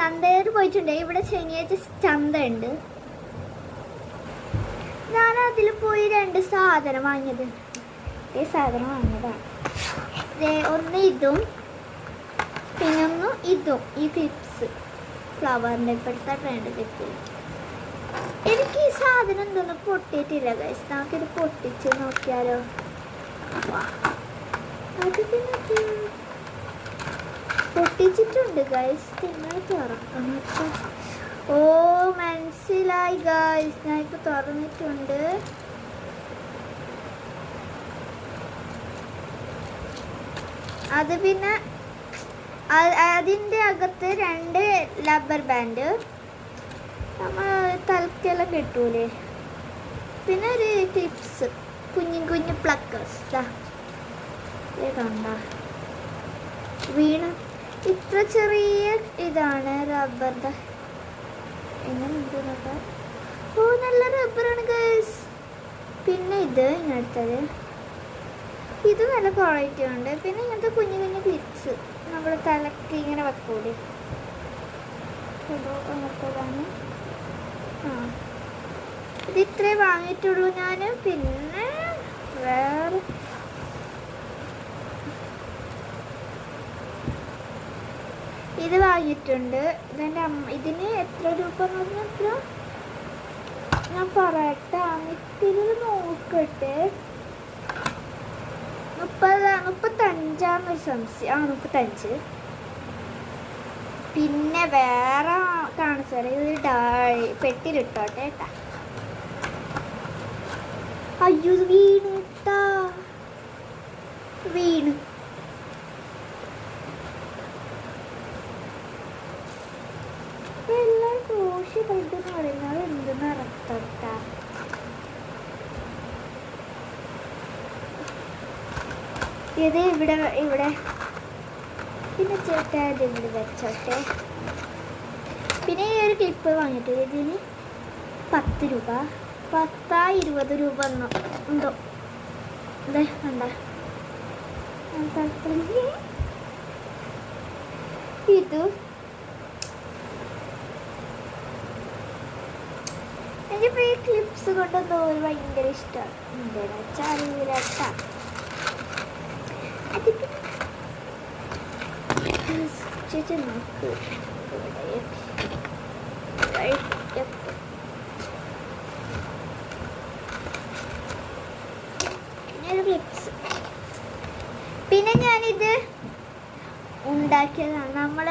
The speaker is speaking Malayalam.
ചന്തയിൽ പോയിട്ടുണ്ട്. ഇവിടെ ശനിയാഴ്ച ചന്ത ഉണ്ട്. ഞാൻ അതിൽ പോയി 2 സാധനം വാങ്ങിയത്. ഈ സാധനം വാങ്ങിയതാണ്. ഒന്ന് ഇതും പിന്നെ ഒന്ന് ഇതും. ഈ ക്ലിപ്സ് ഫ്ലവറിൻ്റെ ഇപ്പോഴത്തെ ട്രെൻഡ് ക്ലിപ്പ്. എനിക്ക് ഈ സാധനം എന്തൊന്നും പൊട്ടിയിട്ടില്ല ഗൈസ്. നമുക്കിത് പൊട്ടിച്ച് നോക്കിയാലോ? അത് പിന്നെ പൊട്ടിച്ചിട്ടുണ്ട് ഗൈസ്. പിന്നെ തുറക്കണം. ഓ മനസ്സിലായി ഗൈസ്, ഞാൻ ഇപ്പോൾ തുറന്നിട്ടുണ്ട്. അത് പിന്നെ അതിൻ്റെ അകത്ത് 2 റബ്ബർ ബാൻഡ് നമ്മൾ തലക്കെല്ലാം കിട്ടൂലേ. പിന്നെ ഒരു ക്ലിപ്സ്, കുഞ്ഞു പ്ലക്കേഴ്സ്. കണ്ട വീണ് ഇത്ര ചെറിയ ഇതാണ് റബ്ബറിൻ്റെ. എങ്ങനെയുണ്ട് നോക്കാം. ഓ നല്ല റബ്ബറാണ് ഗൈസ്. പിന്നെ ഇത് ഇങ്ങനത്തത്, ഇത് നല്ല ക്വാളിറ്റി ഉണ്ട്. പിന്നെ ഇങ്ങനത്തെ കുഞ്ഞു ക്ലിപ്സ് നമ്മൾ തലക്ക് ഇങ്ങനെ വെക്കൂലേ, അങ്ങനത്തതാണ്. ഇത് ഇത്രേ വാങ്ങിയിട്ടുള്ളൂ ഞാൻ. പിന്നെ വേറെ ഇത് വാങ്ങിയിട്ടുണ്ട്. ഇതെൻ്റെ ഇതിന് എത്ര രൂപ എന്ന് പറഞ്ഞാൽ ഞാൻ പറയട്ടെ. ഇത്തിരി നോക്കട്ടെ. 35 സംശയം. 35. പിന്നെ വേറെ കാണിച്ചാൽ ഇത് പെട്ടിലിട്ടോട്ടെ കേട്ടാ. അയ്യോ ഇത് വീണിട്ടാ, വീണ്. എല്ലാം ക്രോഷ്യ ത്രെഡെന്ന് പറയുന്നത് എന്തെന്ന് അർത്ഥട്ടാ. ഇത് ഇവിടെ പിന്നെ ചേട്ടാ ഇത് ഇവിടെ വെച്ചോട്ടെ. പിന്നെ ഈ ഒരു ക്ലിപ്പ് വാങ്ങിയിട്ടുണ്ട്. ഇതിന് 10 രൂപ, 10-20 രൂപ ഉണ്ടോ. അതെ കണ്ട. ഇത് എനിക്കിപ്പോൾ ഈ ക്ലിപ്സ് കൊണ്ടൊന്നും ഒരു ഭയങ്കര ഇഷ്ടമാണ്. എന്താണെന്ന് വെച്ചാൽ അറിയില്ല. ചേച്ചി നോക്ക്. പിന്നെ ഞാനിത് ഉണ്ടാക്കിയതാണ്. നമ്മൾ